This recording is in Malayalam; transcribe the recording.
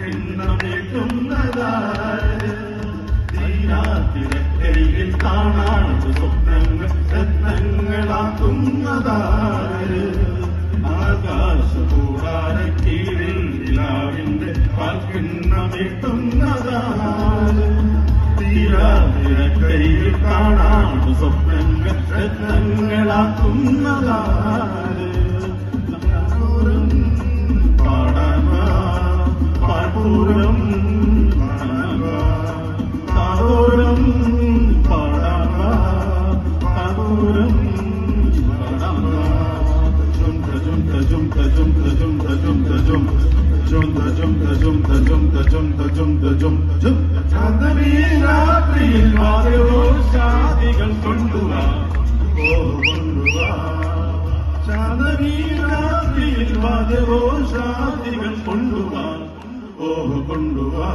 പാൽക്കിണ്ണമേറ്റുന്നതാര് തീരാത്തിരക്കൈയിൽ കാണാത്ത സ്വപ്നങ്ങൾ രത്നങ്ങളാക്കുന്നതാര് ആകാശകൂടാരക്കീഴിൽ നിലാവിന്റെ പാൽക്കിണ്ണമേറ്റുന്നതാര് തീരാതിരക്കൈയിൽ കാണാത്ത സ്വപ്നങ്ങൾ രത്നങ്ങളാക്കുന്നതാര് പാടൂരം താരോരം പാടൂരം രാത്രിയിൽ വാദോഷാദികൾ കൊണ്ടുവാ കൊണ്ടുവാ രാത്രിയിൽ വാദോഷാദികൾ കൊണ്ടുവാ കൊണ്ടുവാ